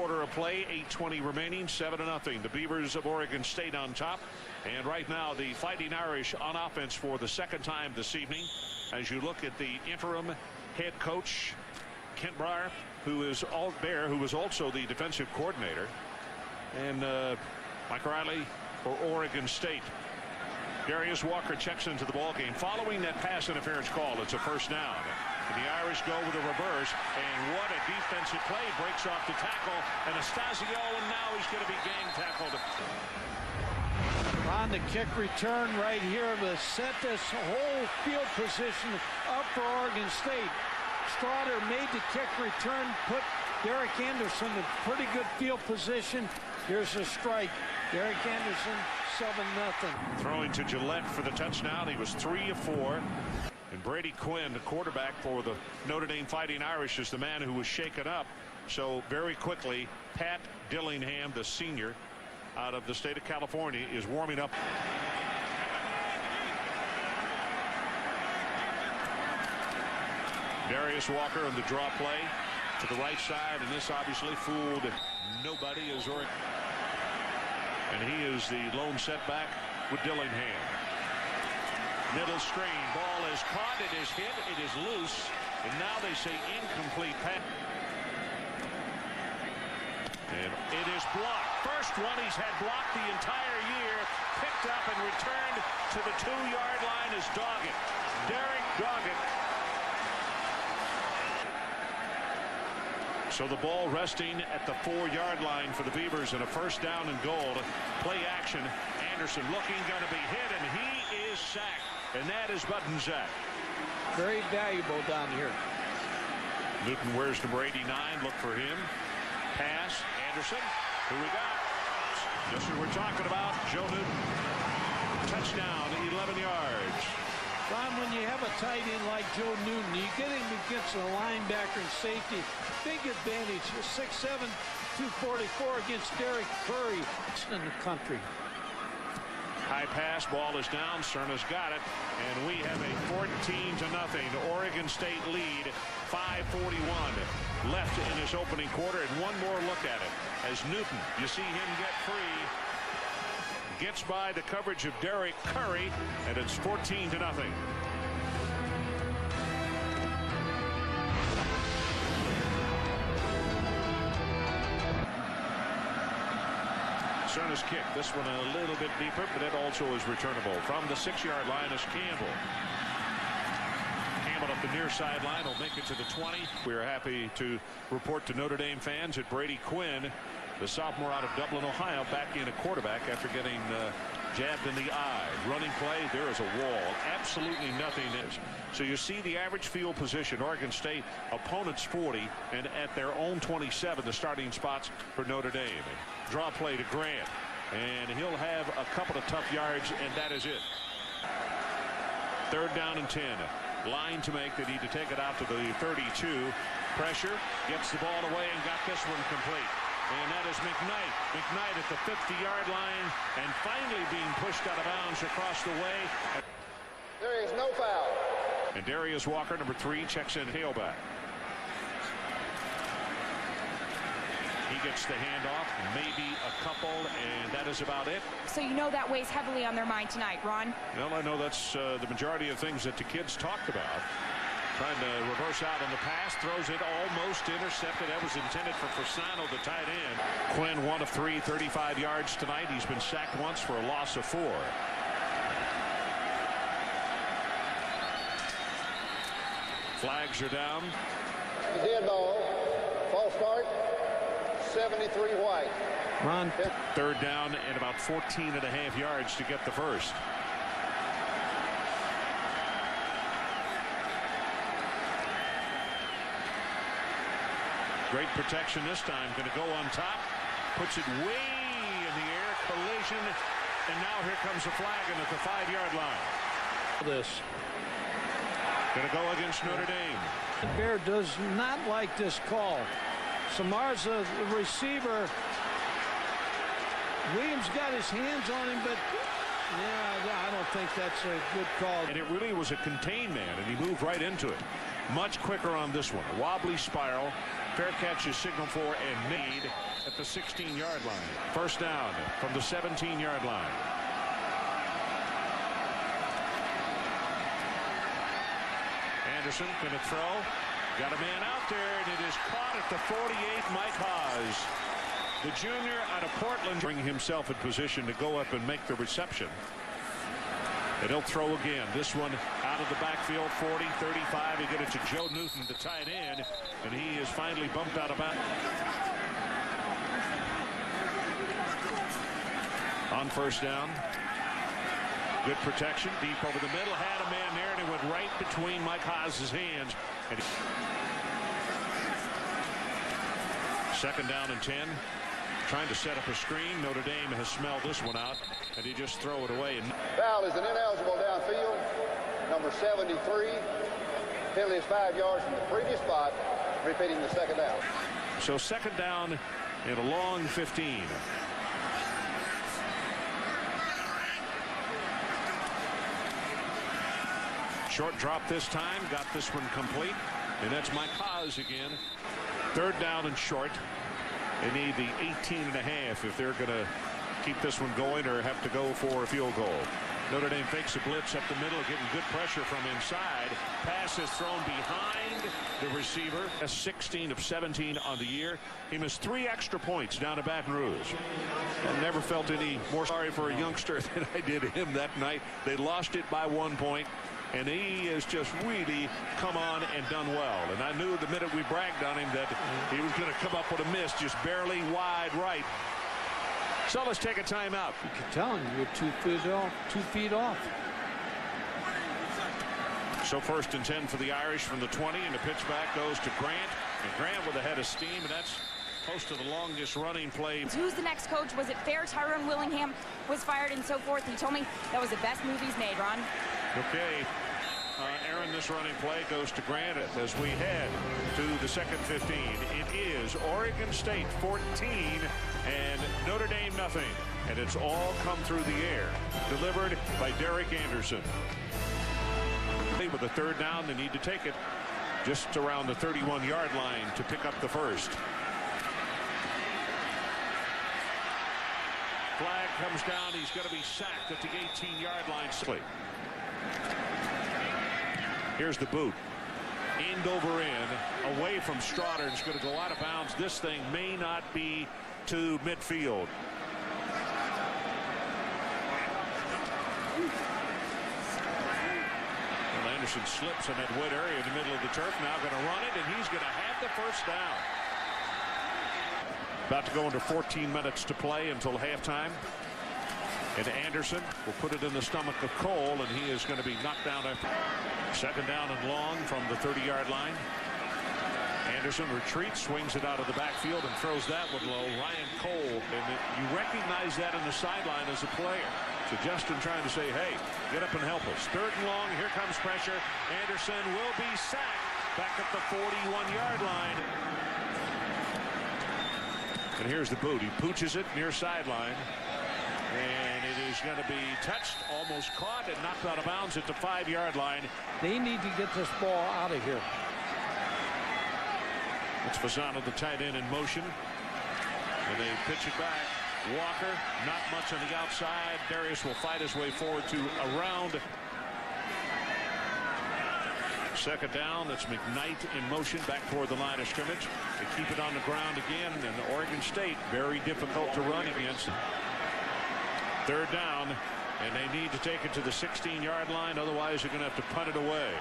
quarter of play, 8:20 remaining, 7-0. The Beavers of Oregon State on top. And right now the Fighting Irish on offense for the second time this evening. As you look at the interim head coach, Kent Breyer, who is also the defensive coordinator, and Mike Riley for Oregon State. Darius Walker checks into the ball game following that pass interference call. It's a first down. And the Irish go with a reverse, and what a defensive play. Breaks off the tackle, and Anastasio, and now he's going to be gang tackled. On the kick return right here to set this whole field position up for Oregon State. Straughter made the kick return, put Derek Anderson in pretty good field position. Here's a strike. Derek Anderson, 7-0. Throwing to Gillette for the touchdown. He was 3 of 4. And Brady Quinn, the quarterback for the Notre Dame Fighting Irish, is the man who was shaken up. So very quickly, Pat Dillingham, the senior out of the state of California, is warming up. Darius Walker in the draw play to the right side, and this obviously fooled nobody as Oregon. And he is the lone setback with Dillingham. Middle screen, ball is caught, it is hit, it is loose, and now they say incomplete pass. And it is blocked. First one he's had blocked the entire year, picked up and returned to the 2-yard line is Doggett. Derek Doggett. So the ball resting at the 4-yard line for the Beavers, and a first down and goal. Play action. Anderson looking, going to be hit, and he is sacked. And that is Button Zach. Very valuable down here. Newton wears number 89. Look for him. Pass. Anderson. Who we got? Just what we're talking about. Joe Newton. Touchdown. 11 yards. Ron, when you have a tight end like Joe Newton, you get him against a linebacker and safety. Big advantage. 6'7", 244 against Derek Curry. It's in the country. High pass, ball is down. Cerna's got it, and we have a 14-0 Oregon State lead. 5:41 left in this opening quarter, and one more look at it as Newton, you see him get free, gets by the coverage of Derek Curry, and it's 14-0. Cerna's kick. This one a little bit deeper, but it also is returnable. From the 6-yard line is Campbell. Campbell up the near sideline will make it to the 20. We are happy to report to Notre Dame fans that Brady Quinn, the sophomore out of Dublin, Ohio, back in a quarterback after getting jabbed in the eye. Running play, there is a wall. Absolutely nothing is. So you see the average field position. Oregon State opponents 40, and at their own 27, the starting spots for Notre Dame. Draw play to Grant, and he'll have a couple of tough yards, and that is it. 3rd down and 10. Line to make. They need to take it out to the 32. Pressure, gets the ball away and got this one complete. And that is McKnight. McKnight at the 50-yard line, and finally being pushed out of bounds across the way. There is no foul. And Darius Walker, number 3, checks in tailback. He gets the handoff, maybe a couple, and that is about it. So you know that weighs heavily on their mind tonight, Ron? Well, I know that's the majority of things that the kids talked about. Trying to reverse out on the pass, throws it almost intercepted. That was intended for Fasano, the tight end. Quinn, 1 of 3, 35 yards tonight. He's been sacked once for a loss of 4. Flags are down. Dead ball. False start. 73 White. Ron. 3rd down and about 14.5 yards to get the first. Great protection this time. Going to go on top. Puts it way in the air. Collision. And now here comes the flag in at the 5-yard line. This. Going to go against Notre Dame. The Bear does not like this call. Samarza, the receiver. Williams got his hands on him, but yeah, I don't think that's a good call. And it really was a contained man, and he moved right into it. Much quicker on this one. A wobbly spiral. Fair catch is signaled for and made. the 16-yard line. First down from the 17-yard line. Anderson going to throw. Got a man out there, and it is caught at the 48. Mike Haas, the junior out of Portland, bringing himself in position to go up and make the reception. And he'll throw again. This one out of the backfield, 40, 35. He get it to Joe Newton, the tight end, and he is finally bumped out of bounds. On first down. Good protection, deep over the middle, had a man there, and it went right between Mike Haas's hands. And second down and 10. Trying to set up a screen. Notre Dame has smelled this one out, and he just throw it away. Foul is an ineligible downfield. Number 73. Penalty is 5 yards from the previous spot, repeating the second down. So second down and a long 15. Short drop this time, got this one complete, and that's Mike Haas again. Third down and short. They need the 18.5 if they're going to keep this one going or have to go for a field goal. Notre Dame fakes a blitz up the middle, getting good pressure from inside. Pass is thrown behind the receiver. 16 of 17 on the year. He missed 3 extra points down at Baton Rouge. I never felt any more sorry for a youngster than I did him that night. They lost it by 1 point. And he has just really come on and done well. And I knew the minute we bragged on him that he was going to come up with a miss just barely wide right. So let's take a timeout. You can tell him you're 2 feet off. So first and 10 for the Irish from the 20, and the pitch back goes to Grant. And Grant with a head of steam, and that's close to the longest running play. Who's the next coach? Was it fair Tyrone Willingham was fired and so forth? He told me that was the best move he's made, Ron. Okay, Aaron, this running play goes to Grant as we head to the second 15. It is Oregon State 14 and Notre Dame nothing. And it's all come through the air. Delivered by Derek Anderson. With a third down, they need to take it just around the 31-yard line to pick up the first. Flag comes down. He's going to be sacked at the 18-yard line. Here's the boot. End over end, away from Straughter. It's going to go out of bounds. This thing may not be to midfield. Well, Anderson slips in that wet area in the middle of the turf. Now going to run it, and he's going to have the first down. About to go into 14 minutes to play until halftime. And Anderson will put it in the stomach of Cole, and he is going to be knocked down after. Second down and long from the 30-yard line. Anderson retreats, swings it out of the backfield, and throws that one low. Ryan Cole, and you recognize that in the sideline as a player. So Justin trying to say, hey, get up and help us. Third and long, here comes pressure. Anderson will be sacked back at the 41-yard line. And here's the boot. He pooches it near sideline. And it is going to be touched, almost caught, and knocked out of bounds at the 5-yard line. They need to get this ball out of here. It's Fasano, the tight end, in motion. And they pitch it back. Walker, not much on the outside. Darius will fight his way forward to around. Second down, that's McKnight in motion back toward the line of scrimmage. They keep it on the ground again, and Oregon State very difficult to run against. Third down, and they need to take it to the 16-yard line. Otherwise, they're going to have to punt it away.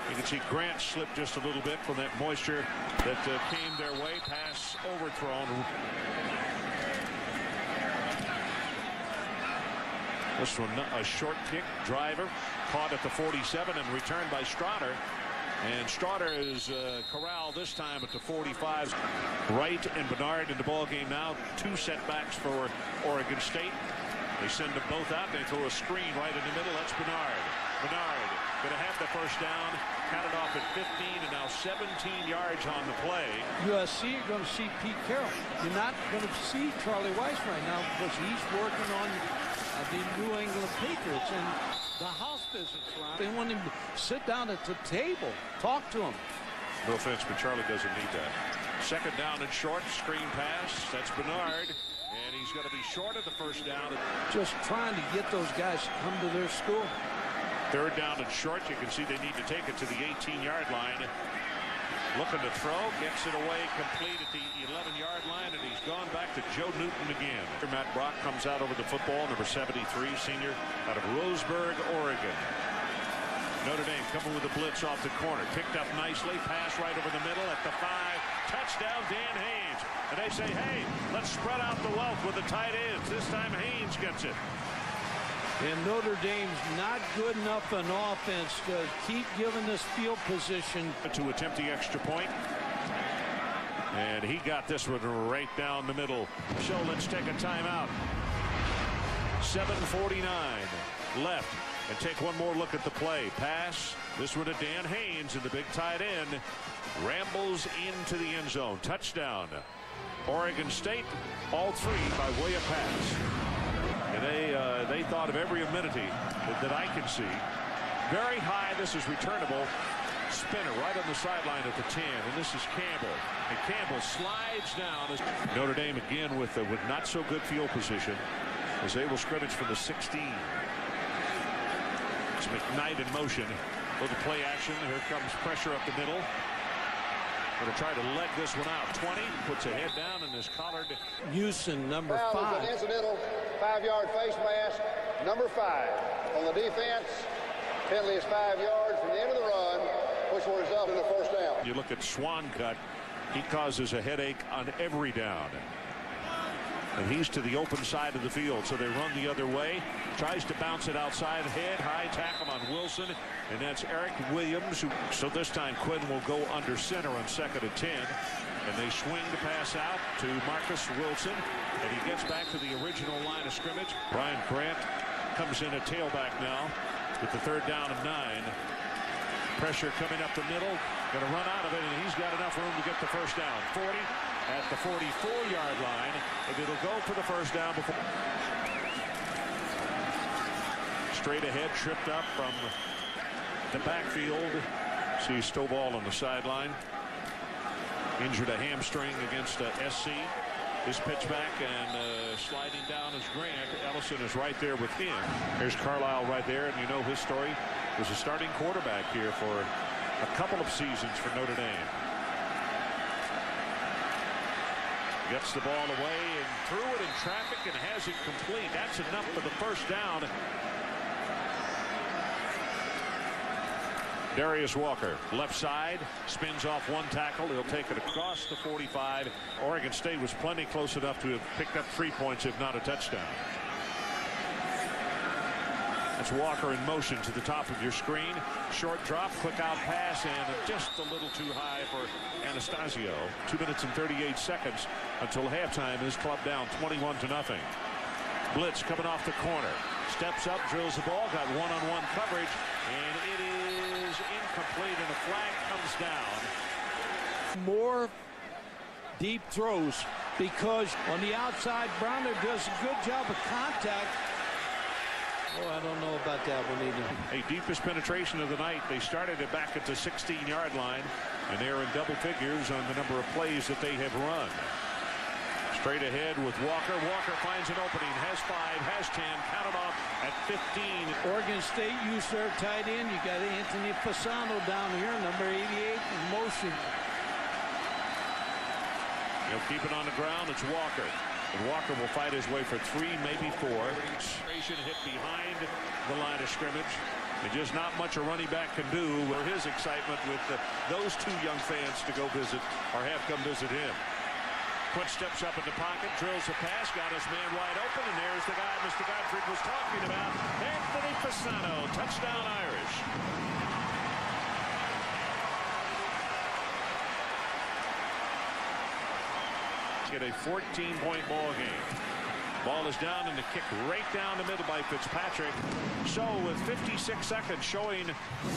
You can see Grant slip just a little bit from that moisture that came their way. Pass overthrown. This one, a short kick. Driver caught at the 47 and returned by Straughter. And Straughter is corralled this time at the 45. Wright and Bernard in the ball game now. 2 setbacks for Oregon State. They send them both out. They throw a screen right in the middle. That's Bernard. Bernard going to have the first down. Counted off at 15 and now 17 yards on the play. USC, you're going to see Pete Carroll. You're not going to see Charlie Weiss right now because he's working on the New England Patriots and the house visits. They want him to sit down at the table, talk to him. No offense, but Charlie doesn't need that. Second down and short. Screen pass. That's Bernard. And he's going to be short of the first down. Just trying to get those guys to come to their school. Third down and short. You can see they need to take it to the 18-yard line. Looking to throw. Gets it away complete at the 11-yard line. And he's gone back to Joe Newton again. Matt Brock comes out over the football. Number 73, senior out of Roseburg, Oregon. Notre Dame coming with a blitz off the corner. Picked up nicely. Pass right over the middle at the 5. Touchdown, Dan Haynes. And they say, hey, let's spread out the wealth with the tight ends. This time Haynes gets it. And Notre Dame's not good enough on offense to keep giving this field position. To attempt the extra point. And he got this one right down the middle. So let's take a timeout. 7:49 left. And take one more look at the play. Pass. This one to Dan Haynes, and the big tight end rambles into the end zone. Touchdown. Oregon State, all three by way of pass. And they thought of every amenity that I can see. Very high. This is returnable. Spinner right on the sideline at the 10. And this is Campbell. And Campbell slides down. Notre Dame again with not so good field position as they will scrimmage from the 16. It's McKnight in motion. Little play action. Here comes pressure up the middle. Going to try to leg this one out. 20. Puts a head down and is collared. Houston, number 5. Now there's an incidental 5-yard face mask. Number 5 on the defense. Penalty is 5 yards from the end of the run, which will result in a first down. You look at Swancut. He causes a headache on every down. And he's to the open side of the field, so they run the other way. Tries to bounce it outside. Head high tackle on Wilson, and that's Eric Williams. So this time Quinn will go under center on 2nd and 10, and they swing the pass out to Marcus Wilson, and he gets back to the original line of scrimmage. Brian Grant comes in at tailback now with the 3rd down and 9. Pressure coming up the middle. Going to run out of it, and he's got enough room to get the first down. 40 at the 44-yard line, and it'll go for the first down before. Straight ahead, tripped up from the backfield. See Stovall on the sideline. Injured a hamstring against SC. His pitch back and sliding down is Grant. Ellison is right there with him. There's Carlisle right there, and you know his story. Was a starting quarterback here for a couple of seasons for Notre Dame. Gets the ball away and threw it in traffic and has it complete. That's enough for the first down. Darius Walker, left side, spins off one tackle. He'll take it across the 45. Oregon State was plenty close enough to have picked up 3 points, if not a touchdown. That's Walker in motion to the top of your screen. Short drop, quick out pass, and just a little too high for Anastasio. 2 minutes and 38 seconds until halftime. His club down 21-0. Blitz coming off the corner. Steps up, drills the ball, got one-on-one coverage, and it is incomplete, and a flag comes down. More deep throws because on the outside, Browner does a good job of contact. Oh, I don't know about that one either. A deepest penetration of the night. They started it back at the 16-yard line, and they're in double figures on the number of plays that they have run. Straight ahead with Walker. Walker finds an opening, has 5, has 10, counted off at 15. Oregon State used their tight end. You got Anthony Fasano down here, number 88 in motion. He'll keep it on the ground. It's Walker. And Walker will fight his way for 3, maybe 4. Hit behind the line of scrimmage. And just not much a running back can do. Where his excitement with those 2 young fans to go visit or have come visit him. Quinn steps up in the pocket, drills a pass, got his man wide open, and there's the guy Mr. Godfrey was talking about, Anthony Fasano. Touchdown Irish. Get a 14-point ball game. Ball is down and the kick right down the middle by Fitzpatrick. So with 56 seconds showing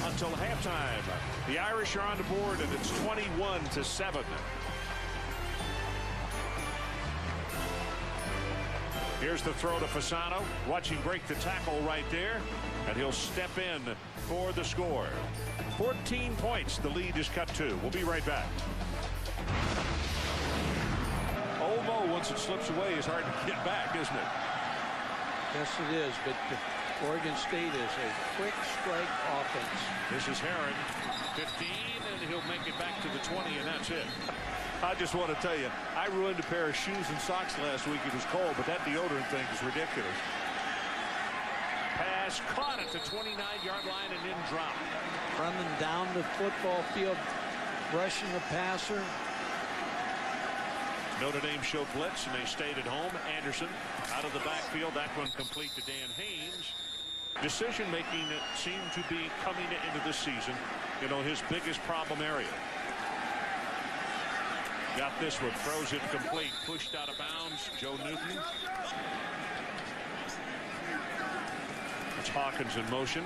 until halftime, the Irish are on the board and it's 21-7. Here's the throw to Fasano. Watch him break the tackle right there, and he'll step in for the score. 14 points. The lead is cut to. We'll be right back. once it slips away, is hard to get back, isn't it? Yes, it is. But Oregon State is a quick strike offense. This is Herron, 15, and he'll make it back to the 20, and that's it. I just want to tell you, I ruined a pair of shoes and socks last week. It was cold, but that deodorant thing is ridiculous. Pass caught at the 29-yard line and then dropped. Running down the football field, rushing the passer. Notre Dame showed blitz, and they stayed at home. Anderson out of the backfield. That one complete to Dan Haynes. Decision-making seemed to be coming into this season, you know, his biggest problem area. Got this one, throws it complete, pushed out of bounds. Joe Newton. It's Hawkins in motion.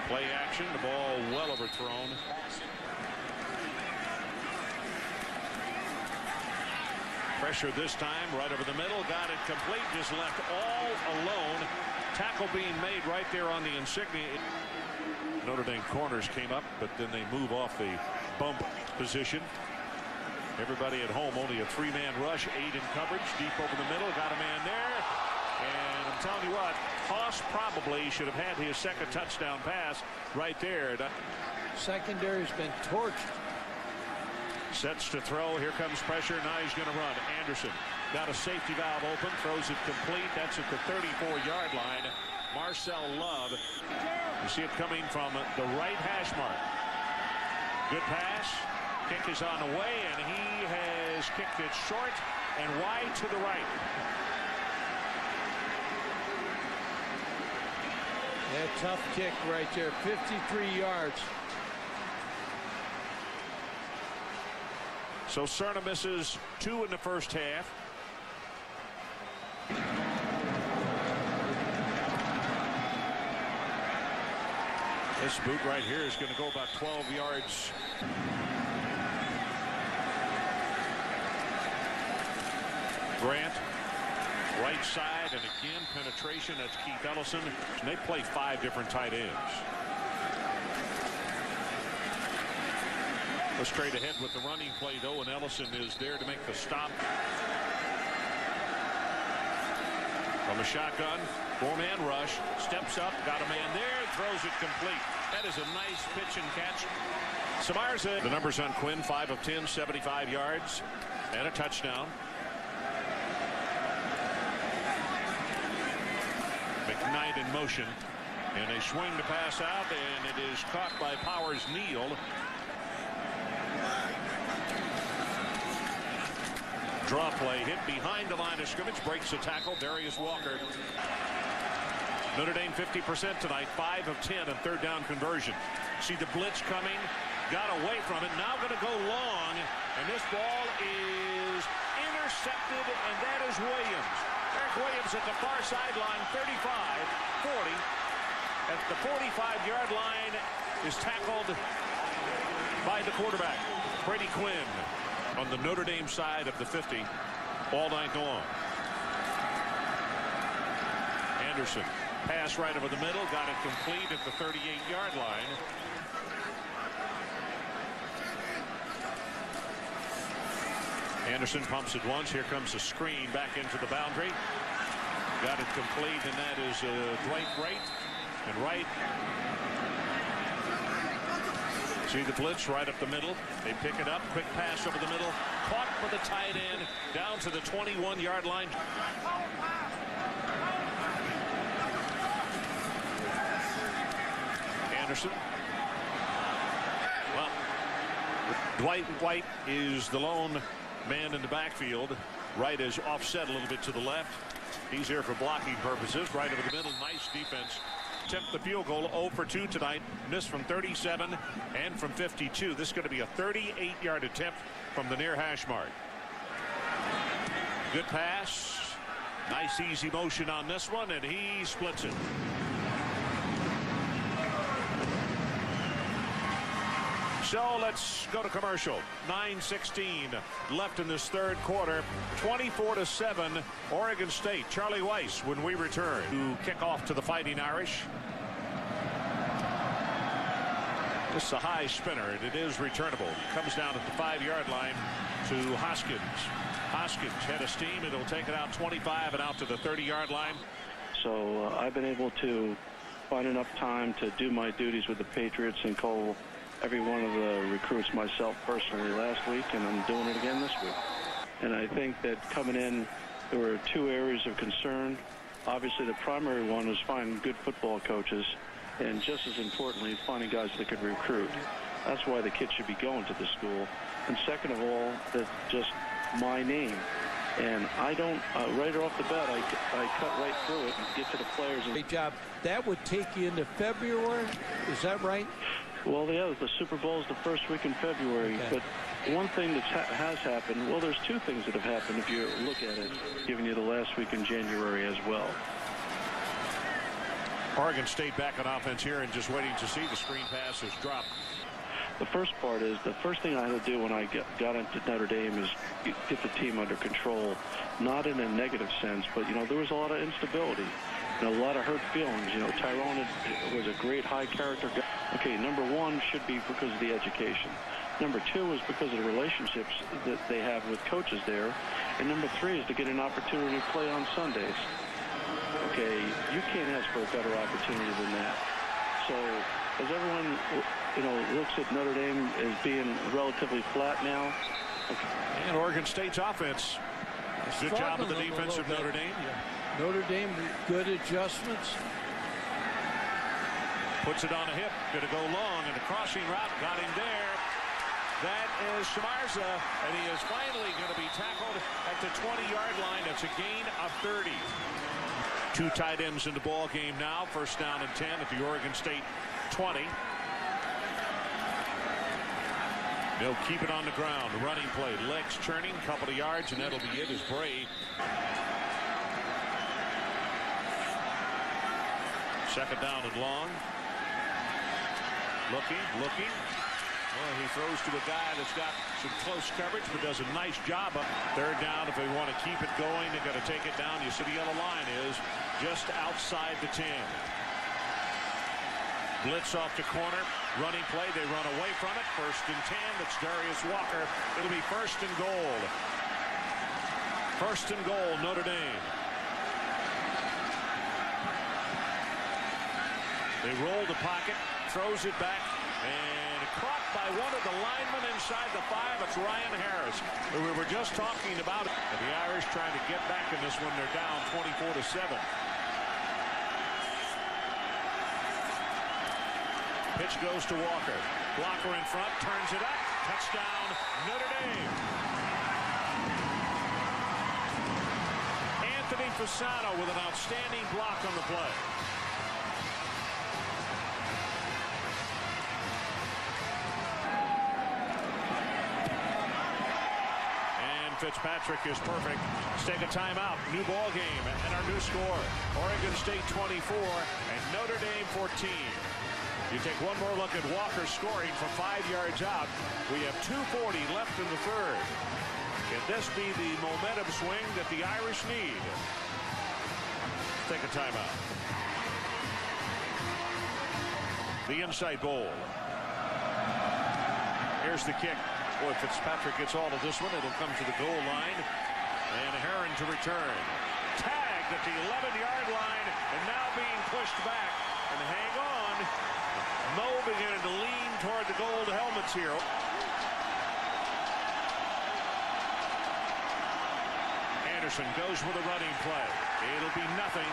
Play action, the ball well overthrown. Pressure this time, right over the middle, got it complete, just left all alone. Tackle being made right there on the insignia. Notre Dame corners came up, but then they move off the bump position. Everybody at home, only a three-man rush, 8 in coverage, deep over the middle, got a man there. And I'm telling you what, Haas probably should have had his second touchdown pass right there. Secondary's been torched. Sets to throw. Here comes pressure. Now he's going to run. Anderson got a safety valve open. Throws it complete. That's at the 34-yard line. Marcel Love. You see it coming from the right hash mark. Good pass. Kick is on the way, and he has kicked it short and wide to the right. Yeah, tough kick right there. 53 yards. So Cerna misses 2 in the first half. This boot right here is going to go about 12 yards. Grant, right side, and again penetration. That's Keith Ellison. And they play 5 different tight ends. Let's straight ahead with the running play, though, and Ellison is there to make the stop. From a shotgun, 4-man rush, steps up, got a man there, throws it complete. That is a nice pitch and catch. Samarza, the numbers on Quinn, 5 of 10, 75 yards, and a touchdown. McKnight in motion, and they swing the pass out, and it is caught by Powers Neal. Draw play, hit behind the line of scrimmage, breaks the tackle. Darius Walker. Notre Dame 50% tonight, 5 of 10 on third down conversion. See the blitz coming, got away from it, now going to go long, and this ball is intercepted, and that is Williams. Eric Williams at the far sideline, 35, 40. At the 45-yard line is tackled by the quarterback, Brady Quinn, on the Notre Dame side of the 50 all night long. Anderson, pass right over the middle, got it complete at the 38-yard line. Anderson pumps it once. Here comes a screen back into the boundary. Got it complete, and that is Dwight Wright. And Wright, see the blitz right up the middle. They pick it up. Quick pass over the middle. Caught for the tight end. Down to the 21-yard line. Anderson. Well, Dwight White is the lone man in the backfield. Wright is offset a little bit to the left. He's here for blocking purposes. Right over the middle. Nice defense. Attempt the field goal. 0 for 2 tonight. Missed from 37 and from 52. This is going to be a 38-yard attempt from the near hash mark. Good pass. Nice easy motion on this one, and he splits it. So let's go to commercial. 9:16 left in this third quarter. 24-7 Oregon State. Charlie Weiss when we return to kick off to the Fighting Irish. This is a high spinner, and it is returnable. Comes down at the 5-yard line. to Hoskins. Hoskins head of steam. It'll take it out 25 and out to the 30-yard line. So I've been able to find enough time to do my duties with the Patriots and call every one of the recruits myself personally last week, and I'm doing it again this week. And I think that coming in, there were two areas of concern. Obviously, the primary one was finding good football coaches, and just as importantly, finding guys that could recruit. That's why the kids should be going to the school. And second of all, that's just my name. And I don't, right off the bat, I cut right through it and get to the players. Great job. That would take you into February? Is that right? Well, yeah, the Super Bowl is the first week in February. Okay. But one thing that has happened, well, there's two things that have happened if you look at it, giving you the last week in January as well. Oregon State back on offense here and just waiting to see the screen passes drop. The first part is, the first thing I had to do when I got into Notre Dame is get the team under control, not in a negative sense, but, you know, there was a lot of instability and a lot of hurt feelings. You know, Tyrone was a great high-character guy. Okay, number one should be because of the education. Number two is because of the relationships that they have with coaches there. And number three is to get an opportunity to play on Sundays. Okay, you can't ask for a better opportunity than that. So as everyone, you know, looks at Notre Dame as being relatively flat now. Okay. And Oregon State's offense. Good job of the defense of Notre Dame. Yeah. Notre Dame, good adjustments. Puts it on a hip, going to go long, and the crossing route got him there. That is Shamarza, and he is finally going to be tackled at the 20-yard line. It's a gain of 30. Two tight ends in the ball game now. First down and 10 at the Oregon State 20. They'll keep it on the ground. Running play, legs churning, couple of yards, and that'll be it as Bray. Second down and long. Looking. Well, he throws to a guy that's got some close coverage, but does a nice job up. Third down. If they want to keep it going, they've got to take it down. You see the yellow line is just outside the 10. Blitz off the corner. Running play. They run away from it. First and 10. That's Darius Walker. It'll be first and goal. First and goal, Notre Dame. They roll the pocket. Throws it back. And caught by one of the linemen inside the 5. It's Ryan Harris, who we were just talking about. And the Irish trying to get back in this one. They're down 24-7. Pitch goes to Walker. Blocker in front, turns it up. Touchdown, Notre Dame. Anthony Fasano with an outstanding block on the play. Fitzpatrick is perfect. Let's take a timeout. New ball game and our new score. Oregon State 24 and Notre Dame 14. You take one more look at Walker scoring from 5 yards out. We have 2:40 left in the third. Can this be the momentum swing that the Irish need? Take a timeout. The inside bowl. Here's the kick. Boy, Fitzpatrick gets all of this one. It'll come to the goal line. And Herron to return. Tagged at the 11-yard line. And now being pushed back. And hang on. Mo beginning to lean toward the gold helmets here. Anderson goes with a running play. It'll be nothing.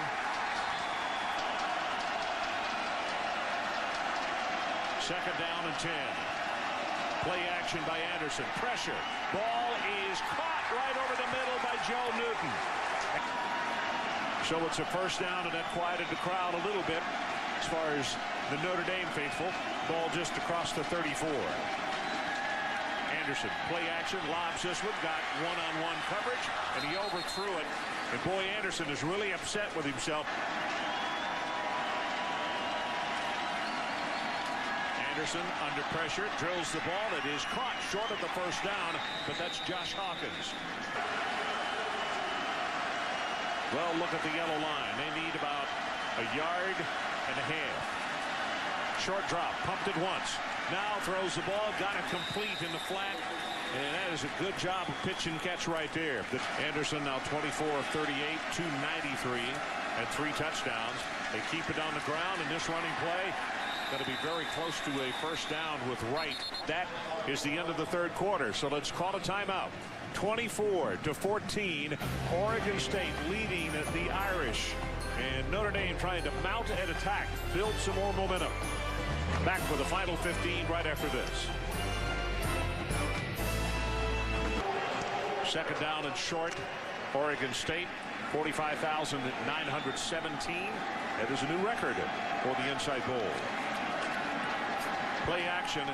Second down and 10. Play action by Anderson. Pressure. Ball is caught right over the middle by Joe Newton. So it's a first down, and that quieted the crowd a little bit as far as the Notre Dame faithful. Ball just across the 34. Anderson. Play action. Lobs this one. Got one-on-one coverage, and he overthrew it. And boy, Anderson is really upset with himself. Anderson under pressure, drills the ball. It is caught short of the first down, but that's Josh Hawkins. Well, look at the yellow line. They need about a yard and a half. Short drop, pumped it once. now throws the ball, got it complete in the flat. And that is a good job of pitch and catch right there. Anderson now 24 of 38, 293, and 3 touchdowns. They keep it on the ground, and this running play going to be very close to a first down with Wright. That is the end of the third quarter, so let's call a timeout. 24-14, Oregon State leading the Irish, and Notre Dame trying to mount an attack, build some more momentum. Back for the final 15 right after this. Second down and short, Oregon State, 45,917. That is a new record for the Inside Bowl. Play action,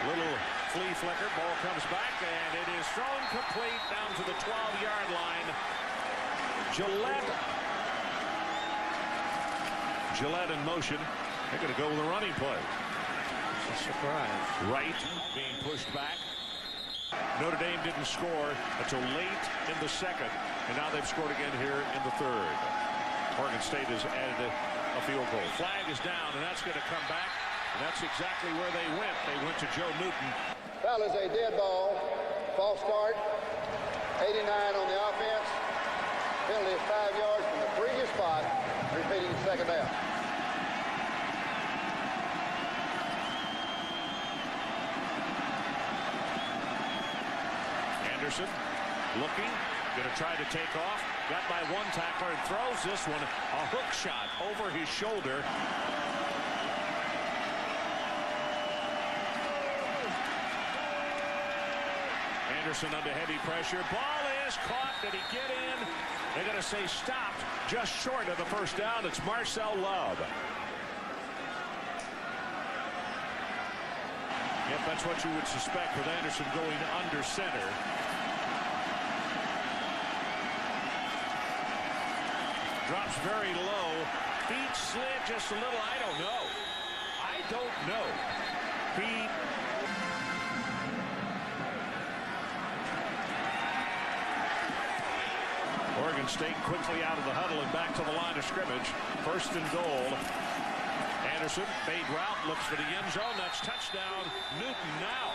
little flea flicker, ball comes back, and it is thrown complete down to the 12-yard line. Gillette in motion. They're going to go with a running play. It's a surprise. Wright being pushed back. Notre Dame didn't score until late in the second, and now they've scored again here in the third. Oregon State has added a field goal. Flag is down, and that's going to come back, and that's exactly where they went. They went to Joe Newton. Foul is a dead ball. False start. 89 on the offense. Penalty is 5 yards from the previous spot. Repeating second down. Anderson looking, going to try to take off. Got by one tackler and throws this one, a hook shot over his shoulder. Anderson under heavy pressure. Ball is caught. Did he get in? They're going to say stopped just short of the first down. It's Marcel Love. Yep, that's what you would suspect with Anderson going under center. Drops very low. Feet slid just a little. I don't know. Oregon State quickly out of the huddle and back to the line of scrimmage. First and goal. Anderson, fade route, looks for the end zone. That's touchdown. Newton now.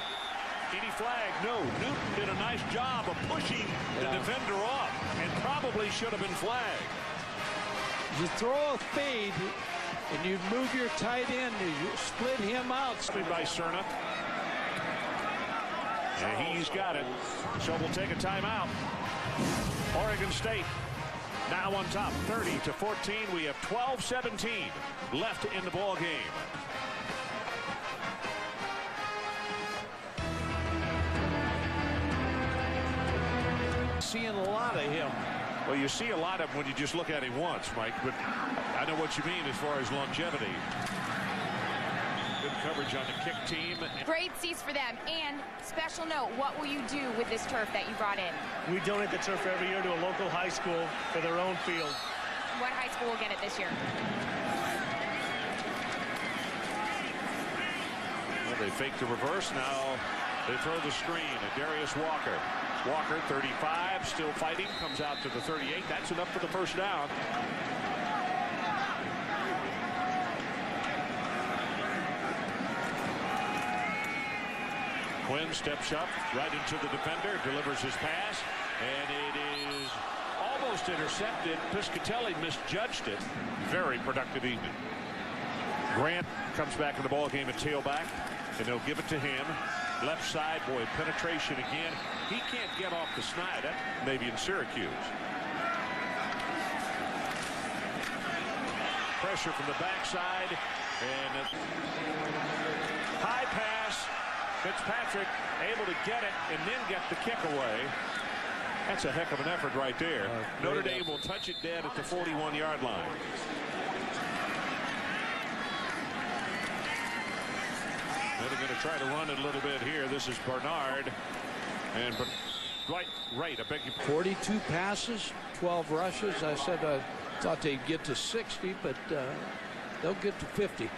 Any flag? No. Newton did a nice job of pushing the defender off and probably should have been flagged. You throw a fade and you move your tight end, you split him out. By Cerna. And he's got it. So we'll take a timeout. Oregon State now on top, 30-14. We have 12-17 left in the ball game. Seeing a lot of him. Well, you see a lot of him when you just look at him once, Mike, but I know what you mean as far as longevity. Good coverage on the kick team. Great seats for them. And special note, what will you do with this turf that you brought in? We donate the turf every year to a local high school for their own field. What high school will get it this year? Well, they fake the reverse. Now they throw the screen at Darius Walker. Walker, 35, still fighting, comes out to the 38. That's enough for the first down. Quinn steps up right into the defender, delivers his pass, and it is almost intercepted. Piscatelli misjudged it. Very productive evening. Grant comes back in the ball game at tailback, and they'll give it to him. Left side, boy, penetration again. He can't get off the snide. That maybe in Syracuse. Pressure from the backside, and high pass. Fitzpatrick able to get it and then get the kick away. That's a heck of an effort right there. Notre Dame will touch it dead at the 41-yard line. They're going to try to run it a little bit here. This is Bernard. And right, I beg you. 42 passes, 12 rushes. I said I thought they'd get to 60, but they'll get to 50.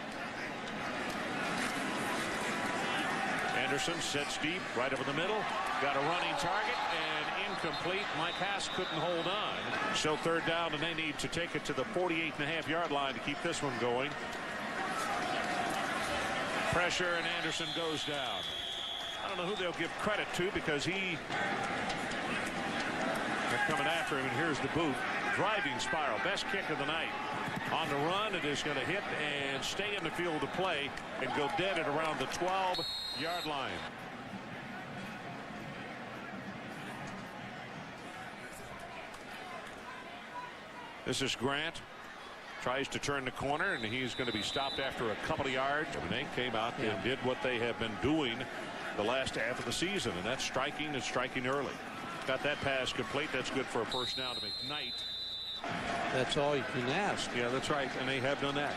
Anderson sits deep, right over the middle. Got a running target and incomplete. Mike Hass couldn't hold on. So third down, and they need to take it to the 48.5-yard line to keep this one going. Pressure, and Anderson goes down. I don't know who they'll give credit to because they're coming after him, and here's the boot. Driving spiral, best kick of the night. On the run, it is going to hit and stay in the field of play and go dead at around the 12-yard line. This is Grant. Tries to turn the corner, and he's going to be stopped after a couple of yards. And they came out and did what they have been doing the last half of the season, and that's striking and striking early. Got that pass complete. That's good for a first down to McKnight. That's all you can ask. Yeah, that's right, and they have done that.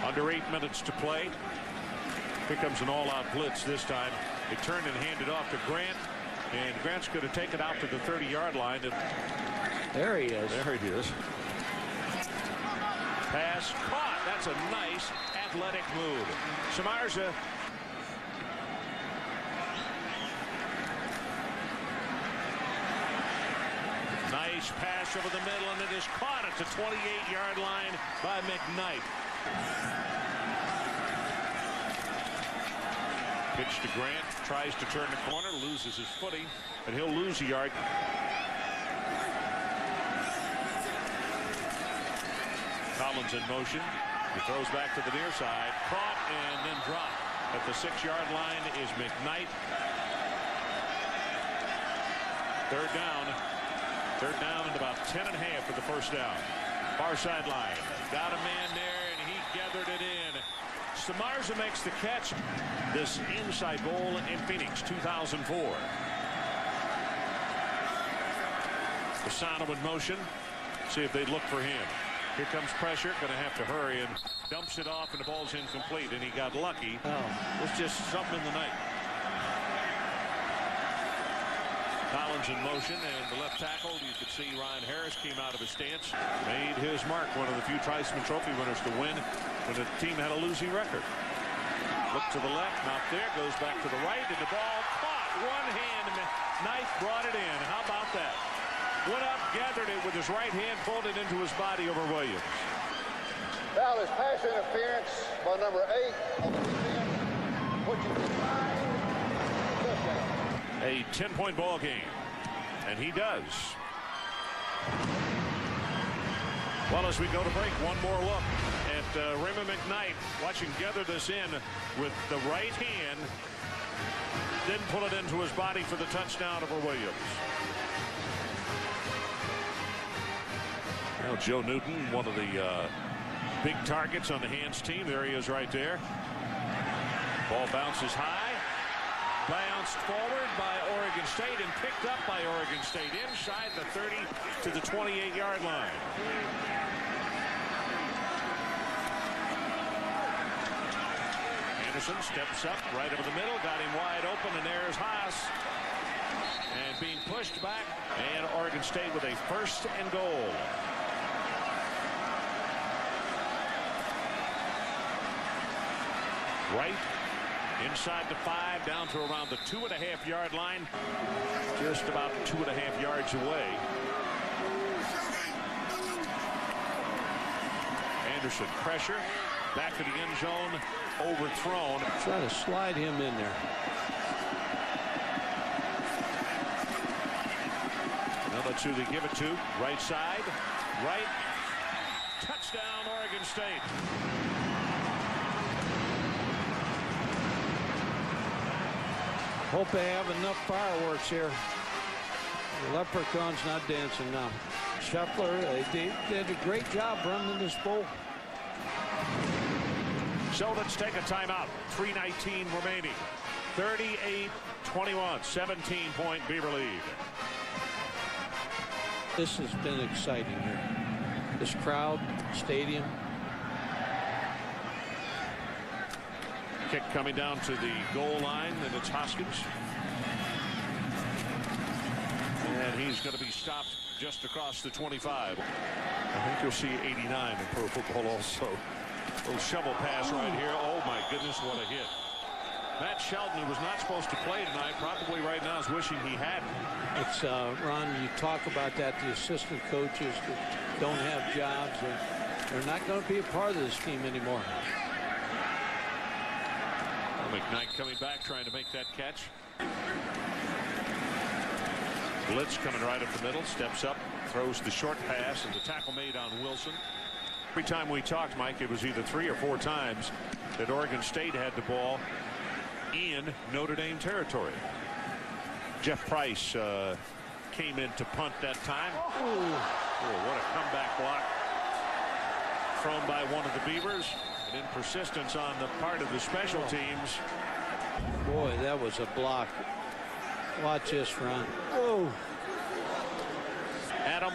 Under 8 minutes to play. Here comes an all-out blitz this time. They turned and handed off to Grant, and Grant's going to take it out to the 30-yard line. There he is. There he is. Pass caught. That's a nice athletic move. Samardzija. Nice pass over the middle, and it is caught at the 28-yard line by McKnight. Pitch to Grant. Tries to turn the corner. Loses his footing, and he'll lose a yard. Collins in motion. He throws back to the near side. Caught and then dropped. At the 6-yard line is McKnight. Third down. Third down and about 10 and a half for the first down. Far sideline. Got a man there, and he gathered it in. Samardzija makes the catch. This inside bowl in Phoenix, 2004. Fasano in motion. See if they look for him. Here comes pressure. Going to have to hurry, and dumps it off, and the ball's incomplete. And he got lucky. It's just something in the night. Collins in motion, and the left tackle. You could see Ryan Harris came out of his stance. Made his mark. One of the few Triceman Trophy winners to win when the team had a losing record. Look to the left. Not there. Goes back to the right, and the ball caught. One hand. Knife brought it in. How about that? Went up, gathered it with his right hand, pulled it into his body over Williams. Foul is pass interference by number 8 on the defense, which is touchdown. A 10-point ball game, and he does. Well, as we go to break, one more look at Raymond McKnight. Watch him gather this in with the right hand, then pull it into his body for the touchdown over Williams. Now Joe Newton, one of the big targets on the hands team. There he is right there. Ball bounces high. Bounced forward by Oregon State and picked up by Oregon State inside the 30 to the 28-yard line. Anderson steps up right over the middle, got him wide open, and there's Haas. And being pushed back, and Oregon State with a first and goal. Right inside the 5, down to around the 2.5-yard line, just about 2.5 yards away. Anderson pressure back to the end zone, overthrown. Try to slide him in there. Now that's who they give it to. Right side, right. Touchdown, Oregon State. Hope they have enough fireworks here. The Leprechaun's not dancing now. Scheffler, they did a great job running this bowl. So let's take a timeout. 3:19 remaining. 38-21, 17-point Beaver lead. This has been exciting here. This crowd, stadium. Kick coming down to the goal line, and it's Hoskins. And he's going to be stopped just across the 25. I think you'll see 89 in pro football also. A little shovel pass right here. Oh, my goodness, what a hit. Matt Shelton, who was not supposed to play tonight, probably right now is wishing he hadn't. It's, Ron, you talk about that, the assistant coaches that don't have jobs, they're not going to be a part of this team anymore. McKnight coming back, trying to make that catch. Blitz coming right up the middle, steps up, throws the short pass, and the tackle made on Wilson. Every time we talked, Mike, it was either 3 or 4 times that Oregon State had the ball in Notre Dame territory. Jeff Price came in to punt that time. What a comeback block thrown by one of the Beavers. And in persistence on the part of the special teams. Boy, that was a block. Watch this run. Whoa. Adam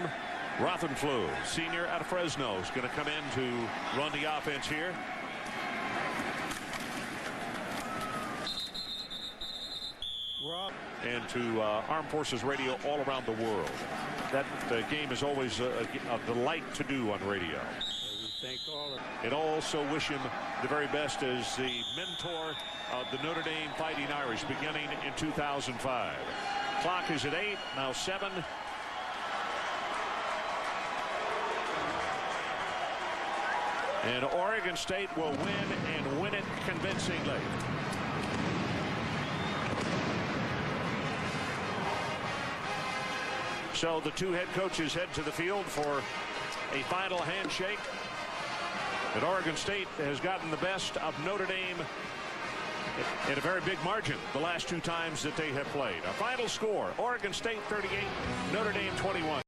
Rothenflew, senior out of Fresno, is going to come in to run the offense here. And to Armed Forces Radio all around the world. That game is always a delight to do on radio. And also wish him the very best as the mentor of the Notre Dame Fighting Irish beginning in 2005. Clock is at 8, now 7. And Oregon State will win and win it convincingly. So the two head coaches head to the field for a final handshake. But Oregon State has gotten the best of Notre Dame in a very big margin the last 2 times that they have played. A final score, Oregon State 38, Notre Dame 21.